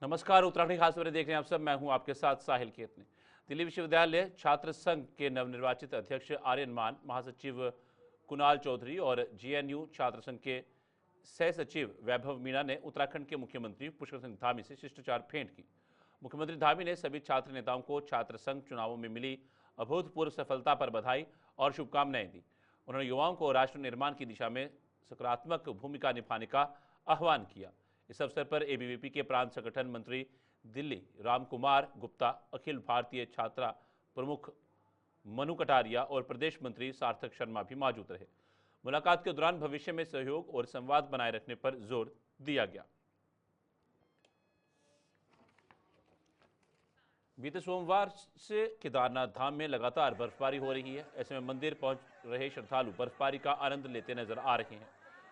नमस्कार, उत्तराखंड खास खबरें देख रहे हैं आप सब। मैं हूं आपके साथ साहिल केतने। दिल्ली विश्वविद्यालय छात्र संघ के नवनिर्वाचित अध्यक्ष आर्यन मान, महासचिव कुणाल चौधरी और जेएनयू छात्र संघ के सह सचिव वैभव मीणा ने उत्तराखंड के मुख्यमंत्री पुष्कर सिंह धामी से शिष्टाचार भेंट की। मुख्यमंत्री धामी ने सभी छात्र नेताओं को छात्र संघ चुनावों में मिली अभूतपूर्व सफलता पर बधाई और शुभकामनाएं दी। उन्होंने युवाओं को राष्ट्र निर्माण की दिशा में सकारात्मक भूमिका निभाने का आह्वान किया। इस अवसर पर एबीवीपी के प्रांत संगठन मंत्री दिल्ली रामकुमार गुप्ता, अखिल भारतीय छात्रा प्रमुख मनु कटारिया और प्रदेश मंत्री सार्थक शर्मा भी मौजूद रहे। मुलाकात के दौरान भविष्य में सहयोग और संवाद बनाए रखने पर जोर दिया गया। बीते सोमवार से केदारनाथ धाम में लगातार बर्फबारी हो रही है। ऐसे में मंदिर पहुंच रहे श्रद्धालु बर्फबारी का आनंद लेते नजर आ रहे हैं।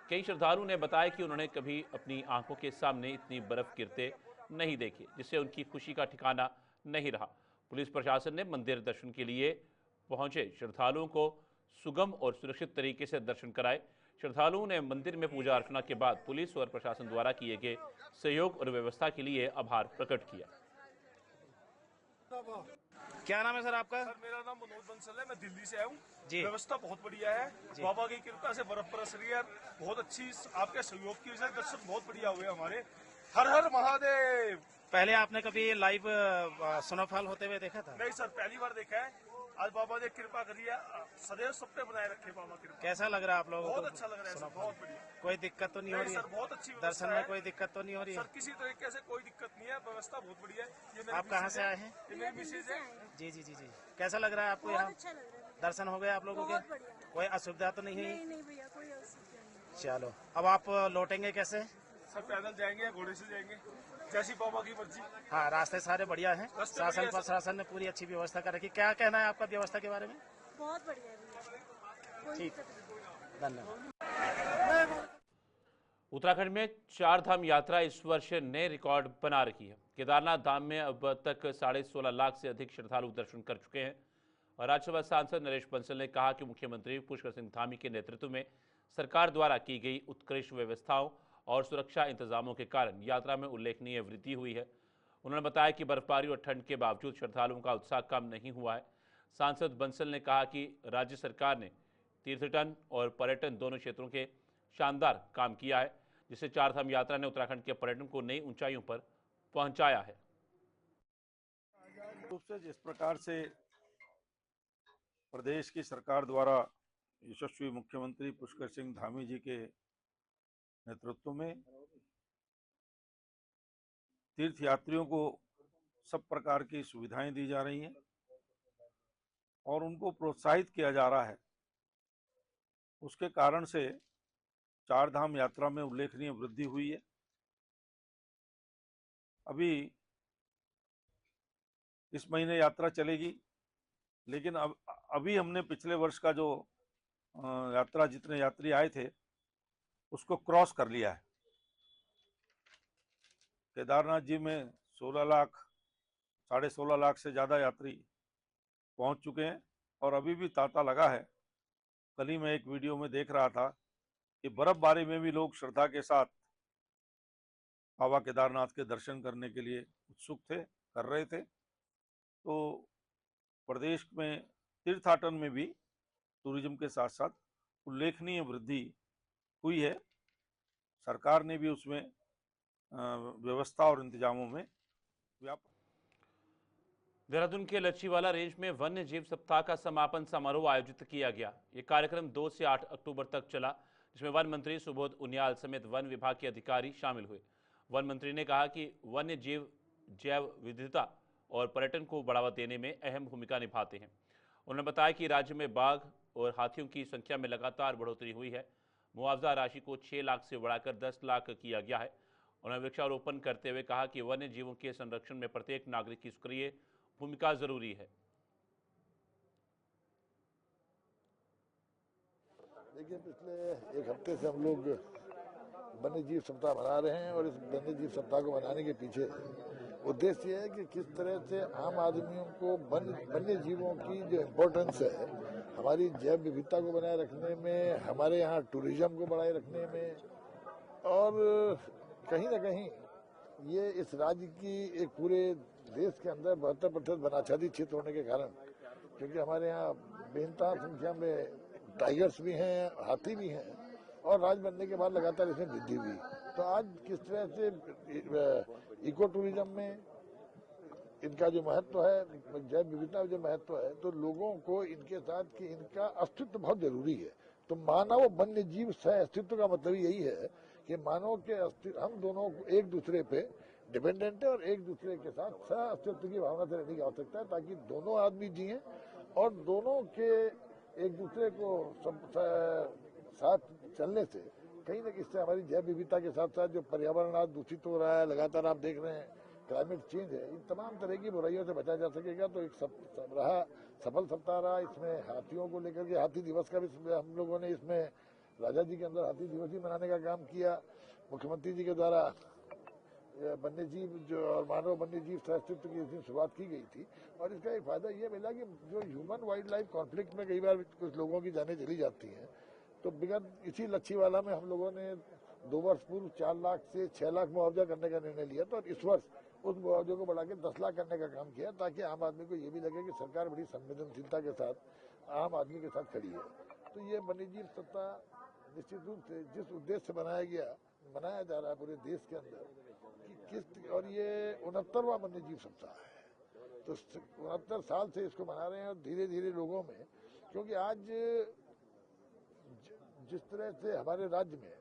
कई श्रद्धालुओं ने बताया कि उन्होंने कभी अपनी आंखों के सामने इतनी बर्फ गिरते नहीं देखी, जिससे उनकी खुशी का ठिकाना नहीं रहा। पुलिस प्रशासन ने मंदिर दर्शन के लिए पहुंचे श्रद्धालुओं को सुगम और सुरक्षित तरीके से दर्शन कराए। श्रद्धालुओं ने मंदिर में पूजा अर्चना के बाद पुलिस और प्रशासन द्वारा किए गए सहयोग और व्यवस्था के लिए आभार प्रकट किया। क्या नाम है सर आपका? सर मेरा नाम मनोज बंसल है, मैं दिल्ली से आया हूँ जी। व्यवस्था बहुत बढ़िया है, बाबा की कृपा से बर्फ बरस रही है, बहुत अच्छी। आपके सहयोग की वजह से दर्शन बहुत बढ़िया हुए हमारे। हर हर महादेव। पहले आपने कभी लाइव स्नोफॉल होते हुए देखा था? नहीं सर, पहली बार देखा है। आज बाबा ने कृपा करी है, सदैव सब पे बनाए रखे बाबा कृपा। कैसा लग रहा है आप लोगों को? बहुत अच्छा लग रहा है सर, बहुत बढ़िया। कोई दिक्कत तो नहीं हो रही है? सर बहुत अच्छी दर्शन में कोई दिक्कत तो नहीं हो रही है? सर किसी तरीके से कोई दिक्कत नहीं है, व्यवस्था बहुत बढ़िया है। आप कहाँ से आए हैं? ये मेरी मिसेज है। जी जी जी जी। कैसा लग रहा है आपको यहाँ? दर्शन हो गए आप लोगों के? कोई असुविधा तो नहीं हुई? नहीं भैया, कोई असुविधा नहीं। चलो, अब आप लौटेंगे कैसे? सर पैदल जाएंगे, घोड़े से जाएंगे, जैसी बाबा की मर्जी। हाँ, रास्ते सारे बढ़िया हैं। रास्ते शासन बढ़िया, प्रशासन ने पूरी अच्छी व्यवस्था कर रखी। क्या कहना है आपका व्यवस्था के बारे में? बहुत बढ़िया है भैया, कोई ठीक, दिक्कत नहीं। धन्यवाद। उत्तराखंड में चार धाम यात्रा इस वर्ष नए रिकॉर्ड बना रही है। केदारनाथ धाम में अब तक 16.5 लाख से अधिक श्रद्धालु दर्शन कर चुके हैं। और राज्यसभा सांसद नरेश बंसल ने कहा कि मुख्यमंत्री पुष्कर सिंह धामी के नेतृत्व में सरकार द्वारा की गई उत्कृष्ट व्यवस्थाओं और सुरक्षा इंतजामों के कारण यात्रा में उल्लेखनीय वृद्धि हुई है। उन्होंने बताया कि बर्फबारी और ठंड के बावजूद श्रद्धालुओं का उत्साह कम नहीं हुआ है। सांसद बंसल ने कहा कि राज्य सरकार ने तीर्थटन और पर्यटन दोनों क्षेत्रों के शानदार काम किया है, जिससे चारधाम यात्रा ने उत्तराखंड के पर्यटन को नई ऊंचाइयों पर पहुंचाया है। रूप से जिस प्रकार से प्रदेश की सरकार द्वारा यशस्वी मुख्यमंत्री पुष्कर सिंह धामी जी के नेतृत्व में तीर्थ यात्रियों को सब प्रकार की सुविधाएं दी जा रही हैं और उनको प्रोत्साहित किया जा रहा है, उसके कारण से चार धाम यात्रा में उल्लेखनीय वृद्धि हुई है। अभी इस महीने यात्रा चलेगी, लेकिन अभी हमने पिछले वर्ष का जो यात्रा जितने यात्री आए थे उसको क्रॉस कर लिया है। केदारनाथ जी में 16 लाख, 16.5 लाख से ज़्यादा यात्री पहुंच चुके हैं और अभी भी तांता लगा है। कल ही मैं एक वीडियो में देख रहा था कि बर्फबारी में भी लोग श्रद्धा के साथ बाबा केदारनाथ के दर्शन करने के लिए उत्सुक थे, कर रहे थे। तो प्रदेश में तीर्थाटन में भी टूरिज्म के साथ साथ उल्लेखनीय वृद्धि हुई है। सरकार ने भी उसमें व्यवस्था और इंतजामों में देहरादून के लच्छीवाला रेंज में वन्य जीव सप्ताह का समापन समारोह आयोजित किया गया। ये कार्यक्रम 2 से 8 अक्टूबर तक चला, जिसमें वन मंत्री सुबोध उनियाल समेत वन विभाग के अधिकारी शामिल हुए। वन मंत्री ने कहा कि वन्य जीव जैव विविधता और पर्यटन को बढ़ावा देने में अहम भूमिका निभाते हैं। उन्होंने बताया कि राज्य में बाघ और हाथियों की संख्या में लगातार बढ़ोतरी हुई है। मुआवजा राशि को 6 लाख से बढ़ाकर 10 लाख किया गया है। उन्होंने वृक्षारोपण करते हुए कहा कि वन्य जीवों के संरक्षण में प्रत्येक नागरिक की सक्रिय भूमिका जरूरी है। देखिए, पिछले एक हफ्ते से हम लोग वन्य जीव सप्ताह मना रहे हैं और इस वन्य जीव सप्ताह को मनाने के पीछे उद्देश्य है कि किस तरह से आम आदमियों को वन्य जीवों की जो इम्पोर्टेंस है हमारी जैव विविधता को बनाए रखने में, हमारे यहाँ टूरिज्म को बढ़ाए रखने में और कहीं ना कहीं ये इस राज्य की एक पूरे देश के अंदर 72% वनाच्छादित क्षेत्र होने के कारण, क्योंकि हमारे यहाँ बेनतहा संख्या में टाइगर्स भी हैं, हाथी भी हैं, और राज बनने के बाद लगातार इसमें वृद्धि हुई। तो आज किस तरह से इको टूरिज्म में इनका जो महत्व है, जैव विविधता जो महत्व है, तो लोगों को इनके साथ कि इनका अस्तित्व बहुत जरूरी है। तो मानव वन्य जीव सह अस्तित्व का मतलब यही है कि मानव के अस्तित्व, हम दोनों एक दूसरे पे डिपेंडेंट है और एक दूसरे के साथ सह अस्तित्व की भावना से रहने की आवश्यकता है, ताकि दोनों आदमी जिए और दोनों के एक दूसरे को साथ चलने से कहीं ना इससे हमारी जैव विविधता के साथ साथ जो पर्यावरण आज दूषित हो रहा है, लगातार आप देख रहे हैं क्लाइमेट चेंज है, इन तमाम तरह की बुराइयों से बचा जा सकेगा। तो एक सफल सप्ताह रहा। इसमें हाथियों को लेकर के हाथी दिवस का भी हम लोगों ने इसमें राजा जी के अंदर हाथी दिवस भी मनाने का काम किया। मुख्यमंत्री जी के द्वारा वन्य जीव जो और मानव वन्य जीव सहअस्तित्व की इस दिन शुरुआत की गई थी, और इसका एक फायदा ये मिला कि जो ह्यूमन वाइल्ड लाइफ कॉन्फ्लिक्ट में कई बार कुछ लोगों की जानें चली जाती हैं, तो विगत इसी लच्छीवाला में हम लोगों ने 2 वर्ष पूर्व 4 लाख से 6 लाख मुआवजा करने का निर्णय लिया था, और इस वर्ष उस मुआवजे को बढ़ा के 10 लाख करने का काम किया, ताकि आम आदमी को ये भी लगे कि सरकार बड़ी संवेदनशीलता के साथ आम आदमी के साथ खड़ी है। तो ये वन्यजीव सप्ताह निश्चित रूप से जिस उद्देश्य से मनाया जा रहा है पूरे देश के अंदर कि और ये 69वां वन्यजीव सप्ताह है, तो 69 साल से इसको मना रहे हैं, और धीरे धीरे लोगों में, क्योंकि आज जिस तरह से हमारे राज्य में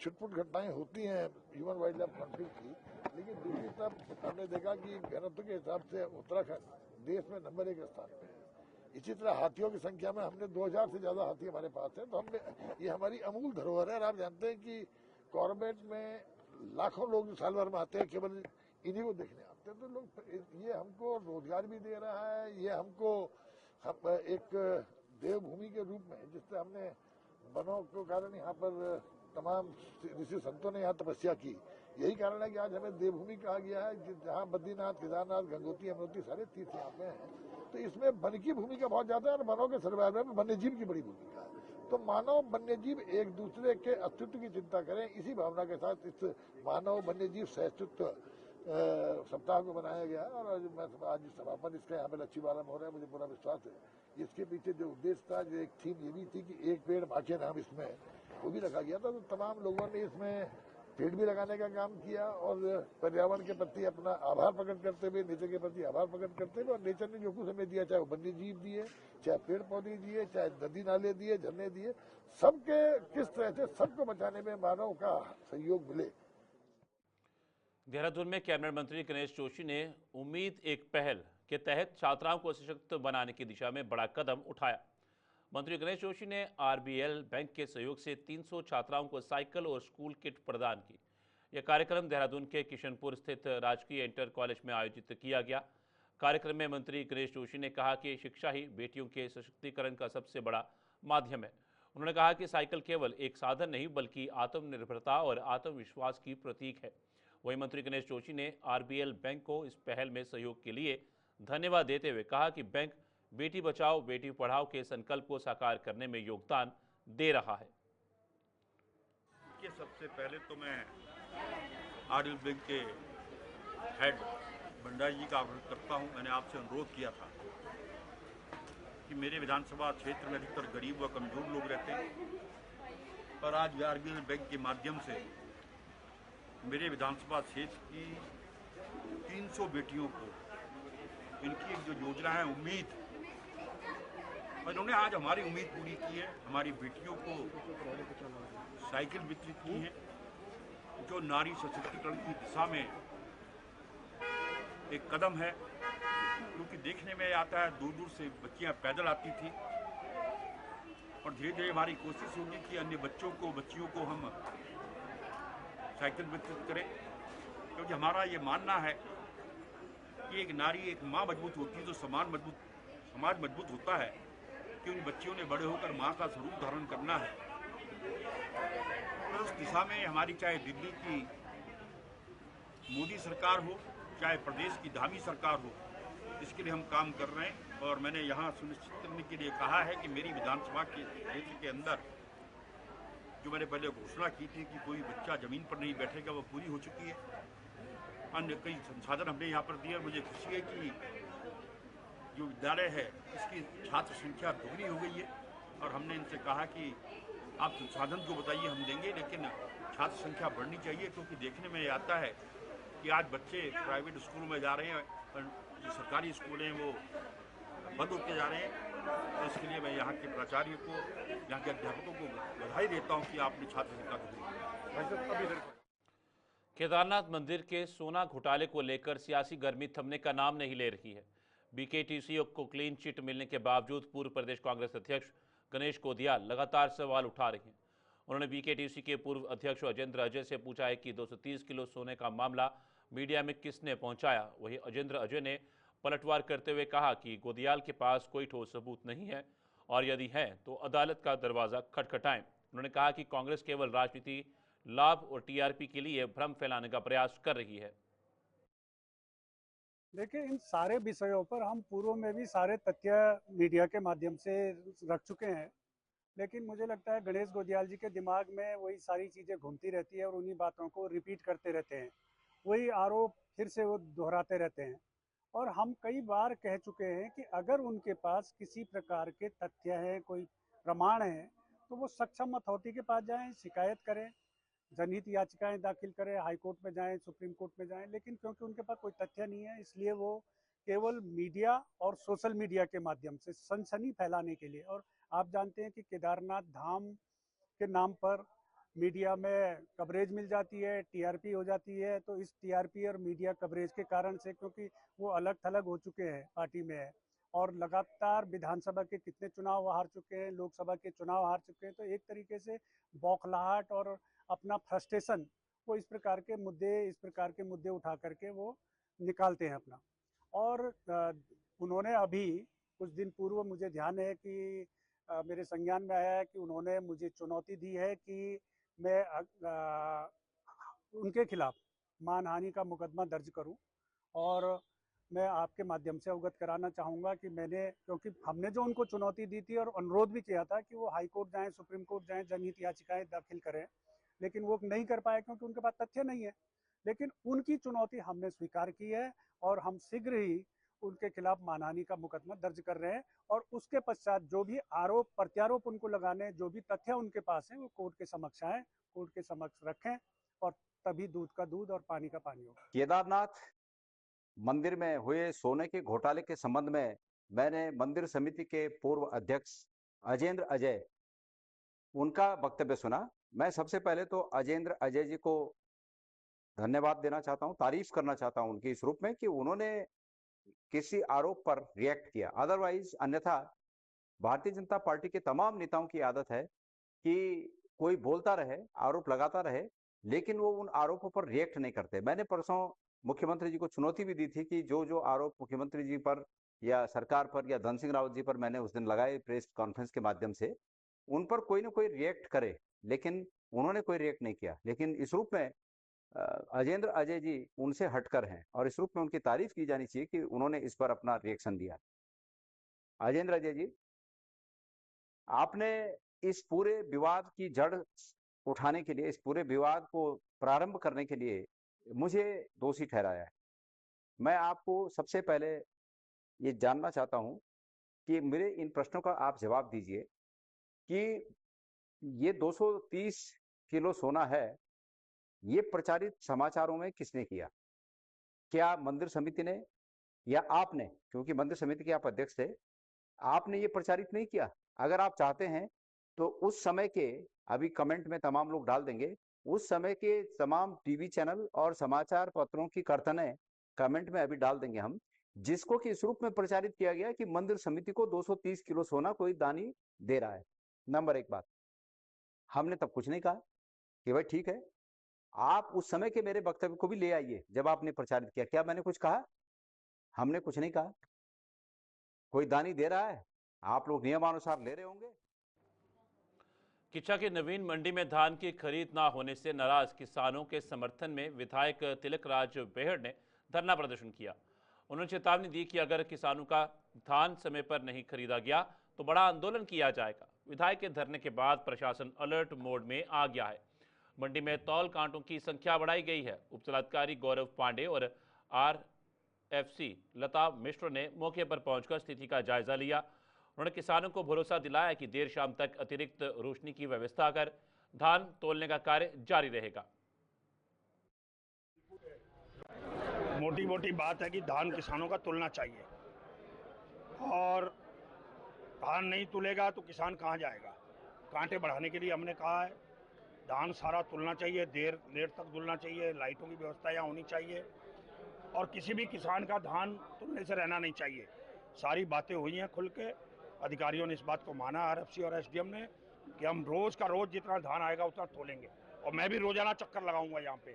छुटपुट घटनाएं होती हैं ह्यूमन वाइल्ड लाइफ कॉन्फ्लिक्ट की, लेकिन दूसरी तरफ हमने देखा कि घनत्व के हिसाब से उत्तराखंड देश में नंबर 1 स्थान पे है। इसी तरह हाथियों की संख्या में हमने 2000 से ज्यादा हाथी हमारे पास है। तो हमने ये हमारी अमूल धरोहर है। और आप जानते हैं कि कॉर्बेट में लाखों लोग साल भर में आते हैं, केवल इन्हीं को देखने आते हैं। तो लोग ये हमको रोजगार भी दे रहा है, ये हमको एक देवभूमि के रूप में, जिससे हमने वनों के कारण यहाँ पर तमाम ऋषि संतों ने यहाँ तपस्या की, यही कारण है कि आज हमें देवभूमि कहा गया है, जहाँ बद्रीनाथ, केदारनाथ, गंगोत्री, यमुनोत्री सारे तीर्थ यहाँ पे हैं। तो इसमें वन की भूमिका बहुत ज्यादा है, और वनों के सर्वाइवल में वन्य जीव की बड़ी भूमिका है। तो मानव वन्य जीव एक दूसरे के अस्तित्व की चिंता करें, इसी भावना के साथ इस मानव वन्य जीव सहअस्तित्व सप्ताह को बनाया गया है। और मैं आज समापन इसका यहाँ पे लच्छीवाला में हो रहा है, मुझे पूरा विश्वास है। इसके पीछे जो उद्देश्य था, जो एक थीम ये भी थी कि एक पेड़ माँ के नाम, इसमें वो भी रखा गया था। तो तमाम लोगों ने इसमें पेड़ भी लगाने का काम किया, और पर्यावरण के प्रति अपना आभार प्रकट करते हुए, नेचर के प्रति आभार प्रकट करते हुए, और नेचर ने जो कुछ हमें दिया, चाहे वो वन्य जीव दिए, चाहे पेड़ पौधे दिए, चाहे नदी नाले दिए, झरने दिए, सबके किस तरह से सबको बचाने में मानव का सहयोग मिले। देहरादून में कैबिनेट मंत्री गणेश जोशी ने उम्मीद एक पहल के तहत छात्राओं को सशक्त बनाने की दिशा में बड़ा कदम उठाया। मंत्री गणेश जोशी ने आरबीएल बैंक के सहयोग से 300 छात्राओं को साइकिल और स्कूल किट प्रदान की। यह कार्यक्रम देहरादून के किशनपुर स्थित राजकीय इंटर कॉलेज में आयोजित किया गया। कार्यक्रम में मंत्री गणेश जोशी ने कहा कि शिक्षा ही बेटियों के सशक्तिकरण का सबसे बड़ा माध्यम है। उन्होंने कहा कि साइकिल केवल एक साधन नहीं, बल्कि आत्मनिर्भरता और आत्मविश्वास की प्रतीक है। वहीं मंत्री गणेश जोशी ने आरबीएल बैंक को इस पहल में सहयोग के लिए धन्यवाद देते हुए कहा कि बैंक बेटी बचाओ बेटी पढ़ाओ के संकल्प को साकार करने में योगदान दे रहा है। सबसे पहले तो मैं आरबीएल बैंक के हेड भंडारी जी का आभार करता हूं। मैंने आपसे अनुरोध किया था कि मेरे विधानसभा क्षेत्र में अधिकतर गरीब व कमजोर लोग रहते हैं, पर आज आरबीएल बैंक के माध्यम से मेरे विधानसभा क्षेत्र की 300 बेटियों को, इनकी एक जो योजना है उम्मीद, इन्होंने आज हमारी उम्मीद पूरी की है। हमारी बेटियों को साइकिल वितरित की है, जो नारी सशक्तिकरण की दिशा में एक कदम है। क्योंकि देखने में आता है दूर दूर से बच्चियां पैदल आती थी, और धीरे धीरे हमारी कोशिश होगी कि अन्य बच्चियों को हम साइकिल वितरित करें। क्योंकि हमारा ये मानना है कि एक नारी, एक माँ मजबूत होती है तो समाज मजबूत होता है, कि उन बच्चियों ने बड़े होकर माँ का स्वरूप धारण करना है। तो उस दिशा में हमारी चाहे दिल्ली की मोदी सरकार हो, चाहे प्रदेश की धामी सरकार हो, इसके लिए हम काम कर रहे हैं। और मैंने यहाँ सुनिश्चित करने के लिए कहा है कि मेरी विधानसभा के क्षेत्र के अंदर जो मैंने पहले घोषणा की थी कि कोई बच्चा जमीन पर नहीं बैठेगा, वो पूरी हो चुकी है। अन्य कई संसाधन हमने यहाँ पर दिए। मुझे खुशी है कि जो विद्यालय है इसकी छात्र संख्या दोगुनी हो गई है और हमने इनसे कहा कि आप संसाधन जो बताइए हम देंगे, लेकिन छात्र संख्या बढ़नी चाहिए, क्योंकि देखने में आता है कि आज बच्चे प्राइवेट स्कूलों में जा रहे हैं और जो सरकारी स्कूल हैं वो बंद होते जा रहे हैं। तो इसके लिए मैं यहाँ के प्राचार्य को, यहाँ के अध्यापकों को बधाई देता हूँ कि आपने छात्र संख्या दोगुनी। केदारनाथ मंदिर के सोना घोटाले को लेकर सियासी गर्मी थमने का नाम नहीं ले रही है। बीकेटीसी को क्लीन चिट मिलने के बावजूद पूर्व प्रदेश कांग्रेस अध्यक्ष गणेश गोदियाल लगातार सवाल उठा रहे हैं। उन्होंने बीकेटीसी के पूर्व अध्यक्ष अजेंद्र अजय से पूछा है कि 230 किलो सोने का मामला मीडिया में किसने पहुंचाया। वहीं अजेंद्र अजय ने पलटवार करते हुए कहा कि गोदियाल के पास कोई ठोस सबूत नहीं है और यदि है तो अदालत का दरवाजा खटखटाएं। उन्होंने कहा कि कांग्रेस केवल राजनीति लाभ और टीआरपी के लिए भ्रम फैलाने का प्रयास कर रही है। देखिए, इन सारे विषयों पर हम पूर्व में भी सारे तथ्य मीडिया के माध्यम से रख चुके हैं, लेकिन मुझे लगता है गणेश गोदियाल जी के दिमाग में वही सारी चीज़ें घूमती रहती है और उन्हीं बातों को रिपीट करते रहते हैं, वही आरोप फिर से वो दोहराते रहते हैं। और हम कई बार कह चुके हैं कि अगर उनके पास किसी प्रकार के तथ्य हैं, कोई प्रमाण है, तो वो सक्षम अथॉरिटी के पास जाएं, शिकायत करें, जनहित याचिकाएं दाखिल करें, हाई कोर्ट में जाएं, सुप्रीम कोर्ट में जाएं। लेकिन क्योंकि उनके पास कोई तथ्य नहीं है, इसलिए वो केवल मीडिया और सोशल मीडिया के माध्यम से सनसनी फैलाने के लिए, और आप जानते हैं कि केदारनाथ धाम के नाम पर मीडिया में कवरेज मिल जाती है, टीआरपी हो जाती है। तो इस टीआरपी और मीडिया कवरेज के कारण से, क्योंकि वो अलग थलग हो चुके हैं, पार्टी में है और लगातार विधानसभा के कितने चुनाव हार चुके हैं, लोकसभा के चुनाव हार चुके हैं, तो एक तरीके से बौखलाहट और अपना फ्रस्ट्रेशन वो इस प्रकार के मुद्दे उठा करके वो निकालते हैं अपना। और उन्होंने अभी कुछ दिन पूर्व, मुझे ध्यान है कि मेरे संज्ञान में आया है कि उन्होंने मुझे चुनौती दी है कि मैं उनके खिलाफ मानहानि का मुकदमा दर्ज करूं। और मैं आपके माध्यम से अवगत कराना चाहूँगा कि क्योंकि हमने जो उनको चुनौती दी थी और अनुरोध भी किया था कि वो हाई कोर्ट जाएँ, सुप्रीम कोर्ट जाएँ, जनहित याचिकाएं दाखिल करें, लेकिन वो नहीं कर पाए क्योंकि उनके पास तथ्य नहीं है। लेकिन उनकी चुनौती हमने स्वीकार की है और हम शीघ्र ही उनके खिलाफ मानहानि का मुकदमा दर्ज कर रहे हैं। और उसके पश्चात जो भी आरोप प्रत्यारोप उनको लगाने, जो भी तथ्य उनके पास हैं, वो कोर्ट के समक्ष आए, कोर्ट के समक्ष रखें, और तभी दूध का दूध और पानी का पानी होगा। केदारनाथ मंदिर में हुए सोने के घोटाले के संबंध में मैंने मंदिर समिति के पूर्व अध्यक्ष अजेंद्र अजय उनका वक्तव्य सुना। मैं सबसे पहले तो अजेंद्र अजय जी को धन्यवाद देना चाहता हूं, तारीफ करना चाहता हूं उनके इस रूप में कि उन्होंने किसी आरोप पर रिएक्ट किया। अदरवाइज अन्यथा भारतीय जनता पार्टी के तमाम नेताओं की आदत है कि कोई बोलता रहे, आरोप लगाता रहे, लेकिन वो उन आरोपों पर रिएक्ट नहीं करते। मैंने परसों मुख्यमंत्री जी को चुनौती भी दी थी कि जो आरोप मुख्यमंत्री जी पर या सरकार पर या धन सिंह रावत जी पर मैंने उस दिन लगाए प्रेस कॉन्फ्रेंस के माध्यम से, उन पर कोई ना कोई रिएक्ट करे, लेकिन उन्होंने कोई रिएक्ट नहीं किया। लेकिन इस रूप में अजेंद्र अजय जी उनसे हटकर हैं और इस रूप में उनकी तारीफ की जानी चाहिए कि उन्होंने इस पर अपना रिएक्शन दिया। अजेंद्र अजय जी, आपने इस पूरे विवाद की जड़ उठाने के लिए, इस पूरे विवाद को प्रारंभ करने के लिए मुझे दोषी ठहराया है। मैं आपको सबसे पहले ये जानना चाहता हूं कि मेरे इन प्रश्नों का आप जवाब दीजिए कि ये 230 किलो सोना है, ये प्रचारित समाचारों में किसने किया? क्या मंदिर समिति ने या आपने? क्योंकि मंदिर समिति के आप अध्यक्ष थे, आपने ये प्रचारित नहीं किया। अगर आप चाहते हैं तो उस समय के, अभी कमेंट में तमाम लोग डाल देंगे, उस समय के तमाम टीवी चैनल और समाचार पत्रों की कर्तनें कमेंट में अभी डाल देंगे हम, जिसको कि इस रूप में प्रचारित किया गया कि मंदिर समिति को 230 किलो सोना कोई दानी दे रहा है। नंबर एक बात, हमने तब कुछ नहीं कहा कि भाई ठीक है, आप उस समय के मेरे वक्तव्य को भी ले आइए जब आपने प्रचारित किया। क्या मैंने कुछ कहा? हमने कुछ नहीं कहा। कोई दानी दे रहा है, आप लोग नियमानुसार ले रहे होंगे। किच्चा की नवीन मंडी में धान की खरीद ना होने से नाराज किसानों के समर्थन में विधायक तिलक राज बेहड़ ने धरना प्रदर्शन किया। उन्होंने चेतावनी दी कि अगर किसानों का धान समय पर नहीं खरीदा गया तो बड़ा आंदोलन किया जाएगा। विधायक के धरने के बाद प्रशासन अलर्ट मोड में आ गया है। मंडी में तौल कांटों की संख्या बढ़ाई गई है। उपजिलाधिकारी गौरव पांडे और RFC लता मिश्र ने मौके पर पहुंचकर स्थिति का जायजा लिया। उन्होंने किसानों को भरोसा दिलाया कि देर शाम तक अतिरिक्त रोशनी की व्यवस्था कर धान तोलने का कार्य जारी रहेगा। मोटी मोटी बात है कि धान किसानों का तुलना चाहिए, और धान नहीं तुलेगा तो किसान कहाँ जाएगा। कांटे बढ़ाने के लिए हमने कहा है धान सारा तुलना चाहिए, देर तक तुलना चाहिए, लाइटों की व्यवस्था यहाँ होनी चाहिए, और किसी भी किसान का धान तुलने से रहना नहीं चाहिए। सारी बातें हुई हैं खुल के, अधिकारियों ने इस बात को माना, RFC और SDM ने, कि हम रोज का रोज जितना धान आएगा उतना तोलेंगे। और मैं भी रोजाना चक्कर लगाऊंगा यहाँ पे,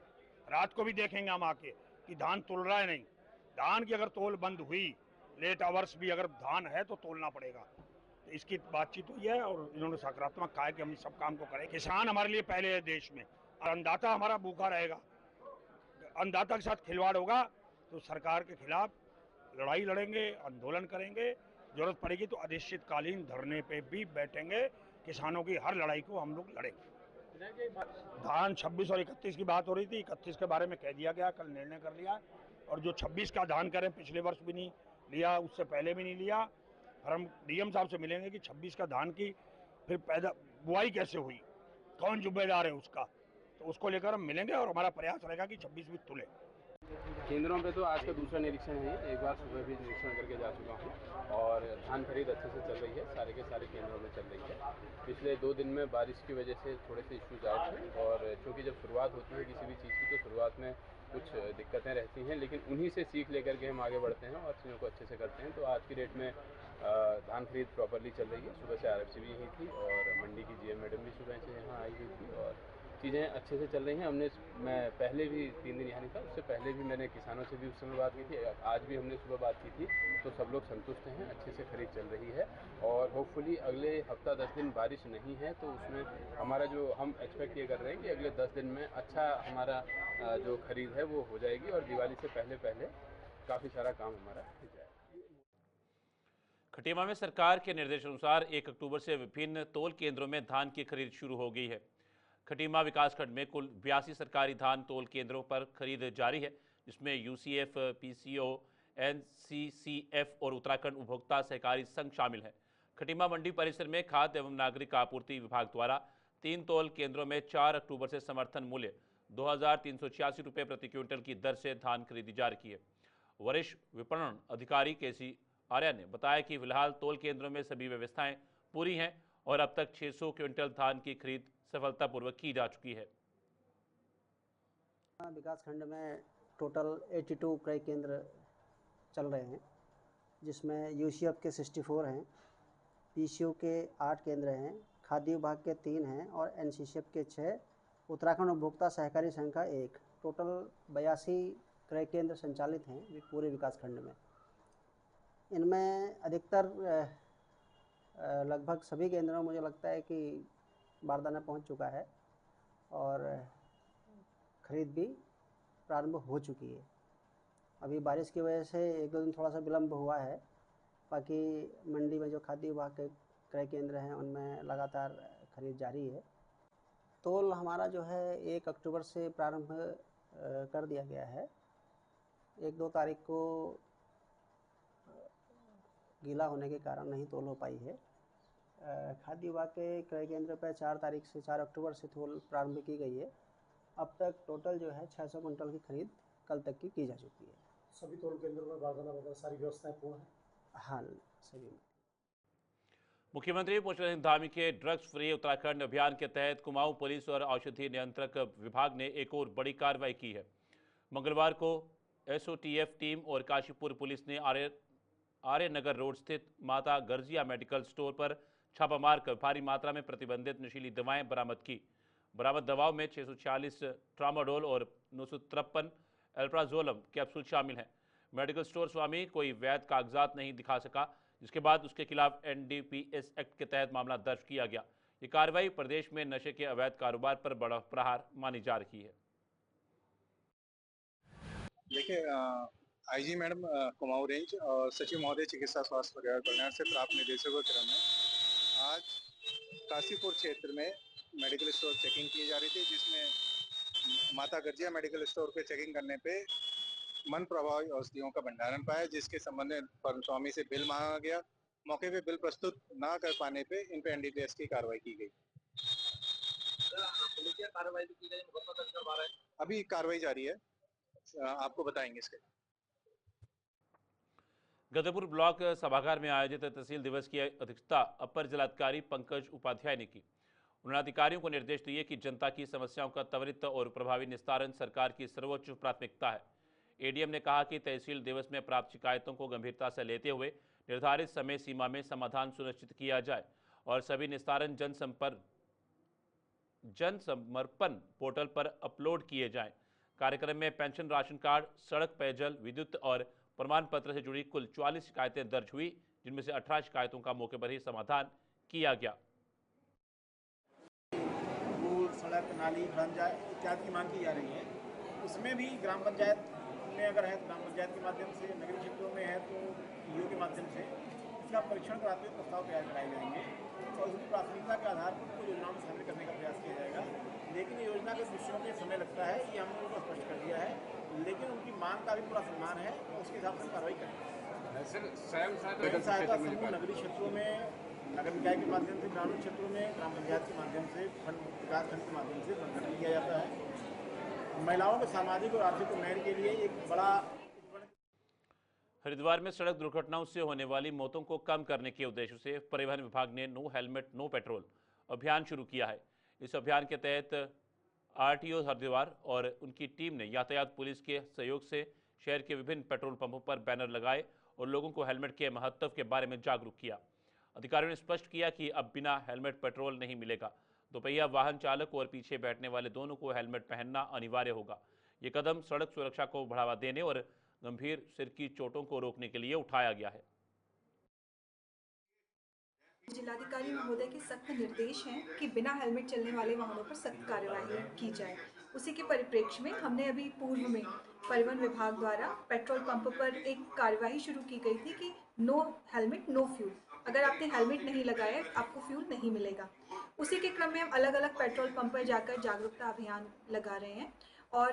रात को भी देखेंगे हम आके कि धान तुल रहा है नहीं। धान की अगर तोल बंद हुई, लेट आवर्स भी अगर धान है तो तोलना पड़ेगा। तो इसकी बातचीत हुई है और इन्होंने सकारात्मक कहा है कि हम सब काम को करें। किसान हमारे लिए पहले है देश में, और अन्नदाता हमारा भूखा रहेगा। अन्नदाता के साथ खिलवाड़ होगा तो सरकार के खिलाफ लड़ाई लड़ेंगे, आंदोलन करेंगे, जरूरत पड़ेगी तो अनिश्चितकालीन धरने पे भी बैठेंगे। किसानों की हर लड़ाई को हम लोग लड़ेंगे। धान 26 और 31 की बात हो रही थी, 31 के बारे में कह दिया गया, कल निर्णय कर लिया। और जो 26 का धान करें, पिछले वर्ष भी नहीं लिया, उससे पहले भी नहीं लिया। और हम DM साहब से मिलेंगे कि 26 का धान की फिर बुआई कैसे हुई, कौन जिम्मेदार है उसका, तो उसको लेकर हम मिलेंगे और हमारा प्रयास रहेगा कि 26 भी तुले। केंद्रों पे तो आज का दूसरा निरीक्षण है। एक बार सुबह भी निरीक्षण करके जा चुका हूँ, और धान खरीद अच्छे से चल रही है, सारे के सारे केंद्रों में चल रही है। पिछले 2 दिन में बारिश की वजह से थोड़े से इश्यूज आए थे, और चूँकि जब शुरुआत होती है किसी भी चीज़ की तो शुरुआत में कुछ दिक्कतें रहती हैं, लेकिन उन्हीं से सीख लेकर के हम आगे बढ़ते हैं और चीज़ों को अच्छे से करते हैं। तो आज की डेट में धान खरीद प्रॉपरली चल रही है। सुबह से RFC भी यहीं थी, और मंडी की GM मैडम भी सुबह से यहाँ आई हुई थी, और चीज़ें अच्छे से चल रही हैं। मैं पहले भी 3 दिन यहाँ नहीं था, उससे पहले भी मैंने किसानों से भी उस समय बात की थी, आज भी हमने सुबह बात की थी, तो सब लोग संतुष्ट हैं, अच्छे से खरीद चल रही है। और होपफुली अगले हफ्ता 10 दिन बारिश नहीं है, तो उसमें हमारा जो हम एक्सपेक्ट ये कर रहे हैं कि अगले 10 दिन में अच्छा हमारा जो खरीद है वो हो जाएगी, और दिवाली से पहले काफ़ी सारा काम हमारा हो जाएगा। खटीमा में सरकार के निर्देशानुसार 1 अक्टूबर से विभिन्न तोल केंद्रों में धान की खरीद शुरू हो गई है। खटीमा विकासखंड में कुल 82 सरकारी धान तोल केंद्रों पर खरीद जारी है, जिसमें UCF, PCO, NCCF और उत्तराखंड उपभोक्ता सहकारी संघ शामिल है। खटीमा मंडी परिसर में खाद्य एवं नागरिक आपूर्ति विभाग द्वारा 3 तोल केंद्रों में 4 अक्टूबर से समर्थन मूल्य 2386 रुपये प्रति क्विंटल की दर से धान खरीदी जा रही है। वरिष्ठ विपणन अधिकारी KC आर्या ने बताया कि फिलहाल तोल केंद्रों में सभी व्यवस्थाएं पूरी हैं और अब तक 600 क्विंटल धान की खरीद सफलतापूर्वक की जा चुकी है। विकास खंड में टोटल 82 क्रय केंद्र चल रहे हैं, जिसमें UCF के 64 हैं, PCO के 8 केंद्र हैं, खाद्य विभाग के 3 हैं और NCCF के 6, उत्तराखंड उपभोक्ता सहकारी संघ का 1। टोटल 82 क्रय केंद्र संचालित हैं पूरे विकास खंड में। इनमें अधिकतर लगभग सभी केंद्रों में मुझे लगता है कि बारदाना पहुंच चुका है और खरीद भी प्रारंभ हो चुकी है। अभी बारिश की वजह से 1-2 दिन थोड़ा सा विलम्ब हुआ है, बाकी मंडी में जो खाद्य विभाग के क्रय केंद्र हैं उनमें लगातार खरीद जारी है। तोल हमारा जो है 1 अक्टूबर से प्रारंभ कर दिया गया है। 1-2 तारीख को गीला होने के कारण नहीं तोल हो पाई है। खाद्य विभाग के क्रय केंद्र पर 4 तारीख से 4 अक्टूबर से तोल प्रारंभ की गई है। अब तक टोटल जो है 600 कुंटल की खरीद कल तक की जा चुकी है। सभी तोल केंद्रों में बारदाना वगैरह सारी व्यवस्थाएं पूर्ण है? हाँ, सभी। मुख्यमंत्री पुष्कर सिंह धामी के ड्रग्स फ्री उत्तराखंड अभियान के तहत कुमाऊं पुलिस और औषधि नियंत्रक विभाग ने एक और बड़ी कार्रवाई की है। मंगलवार को SOTF टीम और काशीपुर पुलिस ने आर्य नगर रोड स्थित माता गर्जिया मेडिकल स्टोर पर छापा मारकर भारी मात्रा में प्रतिबंधित नशीली दवाएं बरामद की। बरामद दवाओं में 646 ट्रामाडोल और 953 एल्प्राजोलम कैप्सूल शामिल हैं। मेडिकल स्टोर स्वामी कोई वैध कागजात नहीं दिखा सका, जिसके बाद उसके खिलाफ NDPS एक्ट के तहत मामला दर्ज किया गया। ये कार्रवाई प्रदेश में नशे के अवैध कारोबार पर बड़ा प्रहार मानी जा रही है। देखिए, IG मैडम कुमाऊं रेंज और सचिव महोदय चिकित्सा स्वास्थ्य परिवार कल्याण से प्राप्त निर्देशों के क्रम में आज काशीपुर क्षेत्र में मेडिकल स्टोर चेकिंग की जा रही थी, जिसमें माता गर्जिया मेडिकल स्टोर पे चेकिंग करने पे मन प्रभावी औषधियों का भंडारण पाया, जिसके संबंध में फर्म स्वामी से बिल मांगा गया। मौके पे बिल प्रस्तुत ना कर पाने पे इन पे NDPS की कार्रवाई की गई। कार्रवाई की गई, मुकदमा दर्ज करवा रहे हैं, अभी कार्रवाई जारी है, आपको बताएंगे इसके। गदरपुर ब्लॉक सभागार में आयोजित तहसील दिवस की अध्यक्षता अपर जिलाधिकारी पंकज उपाध्याय ने की। उन्होंने अधिकारियों को निर्देश दिए कि जनता की समस्याओं का त्वरित और प्रभावी निस्तारण सरकार की सर्वोच्च प्राथमिकता है। एडीएम ने कहा कि तहसील दिवस में प्राप्त शिकायतों को गंभीरता से लेते हुए निर्धारित समय सीमा में समाधान सुनिश्चित किया जाए और सभी निस्तारण जनसमर्पण पोर्टल पर अपलोड किए जाएं। कार्यक्रम में पेंशन, राशन कार्ड, सड़क, पेयजल, विद्युत और प्रमाण पत्र से जुड़ी कुल 44 शिकायतें दर्ज हुई, जिनमें से 18 शिकायतों का मौके पर ही समाधान किया गया। सड़क, नाली, खंजा इत्यादि की मांग की जा रही है। उसमें भी ग्राम पंचायत में अगर है तो ग्राम पंचायत के माध्यम से, नगरीय क्षेत्रों में है तो ईओ के माध्यम से इसका परीक्षण कराते हुए प्रस्ताव तैयार कराए जाएंगे और उसकी प्राथमिकता के आधार पर उनको योजनाओं में शामिल करने का प्रयास किया जाएगा। लेकिन योजना के विषयों में समय लगता है, ये हमने उनको स्पष्ट कर दिया है, लेकिन उनकी मांग का भी पूरा सम्मान है, उसके हिसाब से कार्रवाई करेंगे। स्वयं सहायता समूह नगरीय क्षेत्रों में नगर निकाय के माध्यम से, ग्रामीण क्षेत्रों में ग्राम पंचायत के माध्यम से, विकास खंड के माध्यम से संगठन किया जाता है। महिलाओं के सामाजिक और आर्थिक उन्नयन के लिए एक बड़ा। हरिद्वार में सड़क दुर्घटनाओं से होने वाली मौतों को कम करने के उद्देश्य से परिवहन विभाग ने नो हेलमेट नो पेट्रोल अभियान शुरू किया है। इस अभियान के तहत आरटीओ हरिद्वार और उनकी टीम ने यातायात पुलिस के सहयोग से शहर के विभिन्न पेट्रोल पंपों पर बैनर लगाए और लोगों को हेलमेट के महत्व के बारे में जागरूक किया। अधिकारियों ने स्पष्ट किया कि अब बिना हेलमेट पेट्रोल नहीं मिलेगा। दोपहिया वाहन चालक और पीछे बैठने वाले दोनों को हेलमेट पहनना अनिवार्य होगा। ये कदम सड़क सुरक्षा को बढ़ावा देने और गंभीर सिर की चोटों को रोकने के लिए उठाया गया है। जिलाधिकारी महोदय के सख्त निर्देश हैं कि बिना हेलमेट चलने वाले वाहनों पर सख्त कार्यवाही की जाए। उसी के परिप्रेक्ष्य में हमने अभी पूर्व में परिवहन विभाग द्वारा पेट्रोल पंप पर एक कार्यवाही शुरू की गई थी कि नो हेलमेट नो फ्यूल। अगर आपने हेलमेट नहीं लगाया आपको फ्यूल नहीं मिलेगा। उसी के क्रम में हम अलग अलग पेट्रोल पंप पर जाकर जागरूकता अभियान लगा रहे हैं और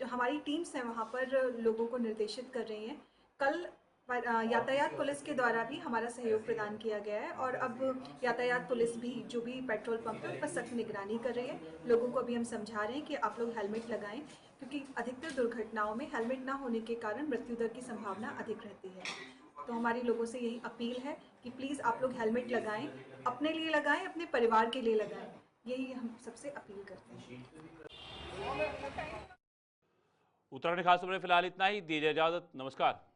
जो हमारी टीम्स हैं वहाँ पर लोगों को निर्देशित कर रही हैं। कल यातायात पुलिस के द्वारा भी हमारा सहयोग प्रदान किया गया है और अब यातायात पुलिस भी जो भी पेट्रोल पंप पर सख्त निगरानी कर रही है। लोगों को अभी हम समझा रहे हैं कि आप लोग हेलमेट लगाएं, क्योंकि अधिकतर दुर्घटनाओं में हेलमेट ना होने के कारण मृत्यु दर की संभावना अधिक रहती है। तो हमारी लोगों से यही अपील है कि प्लीज़ आप लोग हेलमेट लगाएं, अपने लिए लगाएं, अपने परिवार के लिए लगाएं। यही हम सबसे अपील करते हैं। उत्तराखंड खास खबर में फिलहाल इतना ही। दीजिए इजाजत, नमस्कार।